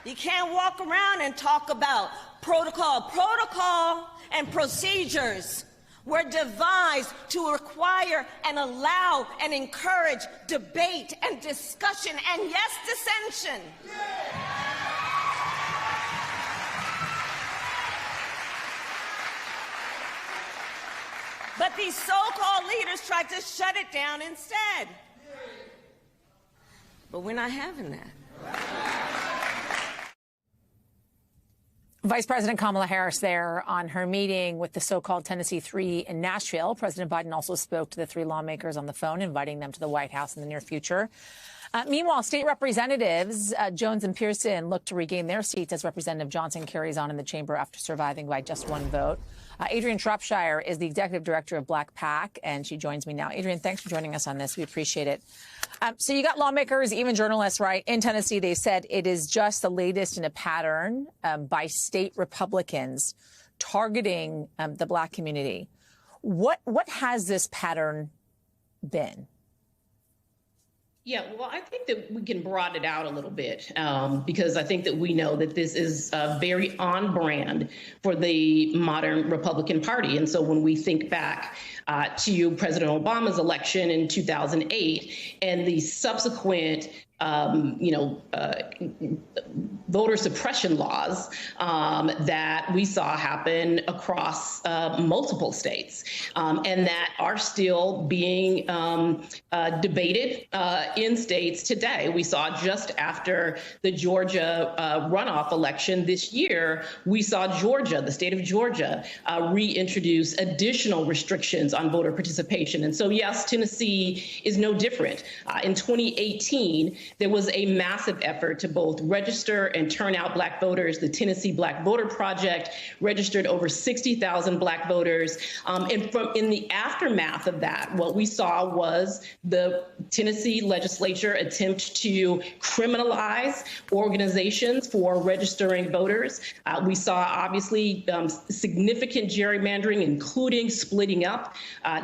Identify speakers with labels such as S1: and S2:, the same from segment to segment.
S1: You can't walk around and talk about protocol. Protocol and procedures were devised to require and allow and encourage debate and discussion and, yes, dissension. But these so-called leaders tried to shut it down instead. But we're not having that.
S2: Vice President Kamala Harris there on her meeting with the so-called Tennessee Three in Nashville. President Biden also spoke to the three lawmakers on the phone, inviting them to the White House in the near future. Meanwhile, state representatives Jones and Pearson look to regain their seats as Representative Johnson carries on in the chamber after surviving by just one vote. Adrienne Shropshire is the executive director of Black PAC, and she joins me now. Adrienne, thanks for joining us on this. We appreciate it. So you got lawmakers, even journalists, right? In Tennessee, they said it is just the latest in a pattern by state Republicans targeting the Black community. What has this pattern been?
S3: Yeah, well, I think that we can broaden it out a little bit because I think that we know that this is very on brand for the modern Republican Party. And so when we think back to President Obama's election in 2008 and the subsequent voter suppression laws that we saw happen across multiple states and that are still being debated in states today. We saw just after the Georgia runoff election this year, we saw Georgia, the state of Georgia, reintroduce additional restrictions on voter participation. And so, yes, Tennessee is no different. In 2018, there was a massive effort to both register and turn out Black voters. The Tennessee Black Voter Project registered over 60,000 Black voters. And in the aftermath of that, what we saw was the Tennessee legislature attempt to criminalize organizations for registering voters. We saw, obviously, significant gerrymandering, including splitting up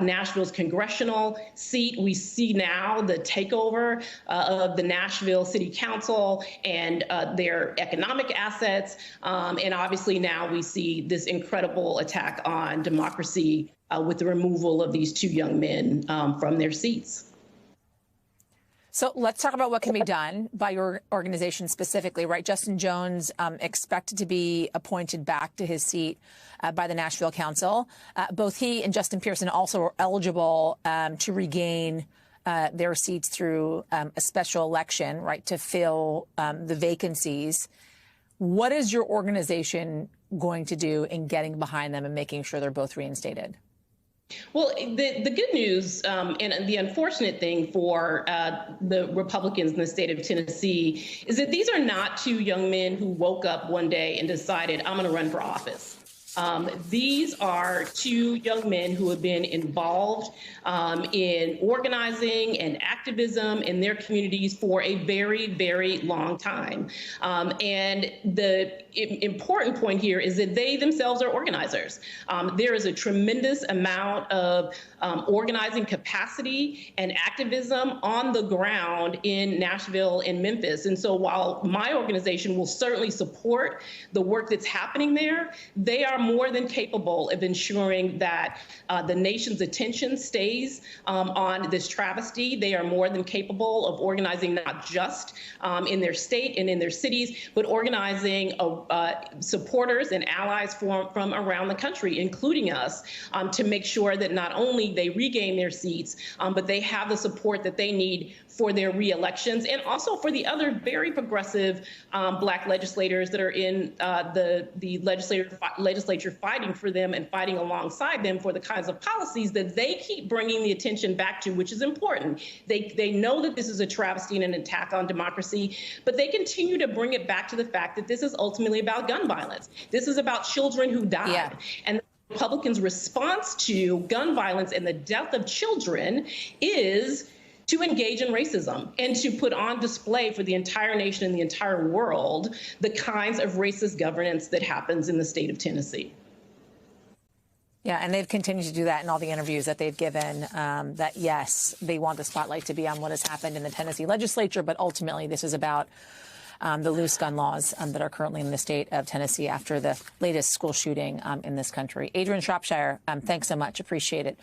S3: Nashville's congressional seat. We see now the takeover of the Nashville City Council and their economic assets. And obviously now we see this incredible attack on democracy with the removal of these two young men from their seats.
S2: So let's talk about what can be done by your organization specifically, right? Justin Jones expected to be appointed back to his seat by the Nashville Council. Both he and Justin Pearson also are eligible to regain their seats through a special election, right, to fill the vacancies. What is your organization going to do in getting behind them and making sure they're both reinstated?
S3: Well, the good news and the unfortunate thing for the Republicans in the state of Tennessee is that these are not two young men who woke up one day and decided, I'm going to run for office. These are two young men who have been involved in organizing and activism in their communities for a very, very long time. And the important point here is that they themselves are organizers. There is a tremendous amount of organizing capacity and activism on the ground in Nashville and Memphis. And so while my organization will certainly support the work that's happening there, they are more than capable of ensuring that the nation's attention stays on this travesty. They are more than capable of organizing not just in their state and in their cities, but organizing supporters and allies from around the country, including us, to make sure that not only they regain their seats, but they have the support that they need for their re-elections and also for the other very progressive Black legislators that are in the legislature fighting for them and fighting alongside them for the kinds of policies that they keep bringing the attention back to, which is important. They know that this is a travesty and an attack on democracy, but they continue to bring it back to the fact that this is ultimately about gun violence. This is about children who died. Yeah. And Republicans' response to gun violence and the death of children is to engage in racism and to put on display for the entire nation and the entire world the kinds of racist governance that happens in the state of Tennessee.
S2: Yeah, and they've continued to do that in all the interviews that they've given, that, yes, they want the spotlight to be on what has happened in the Tennessee legislature, but ultimately this is about the loose gun laws that are currently in the state of Tennessee after the latest school shooting in this country. Adrian Shropshire, thanks so much. Appreciate it.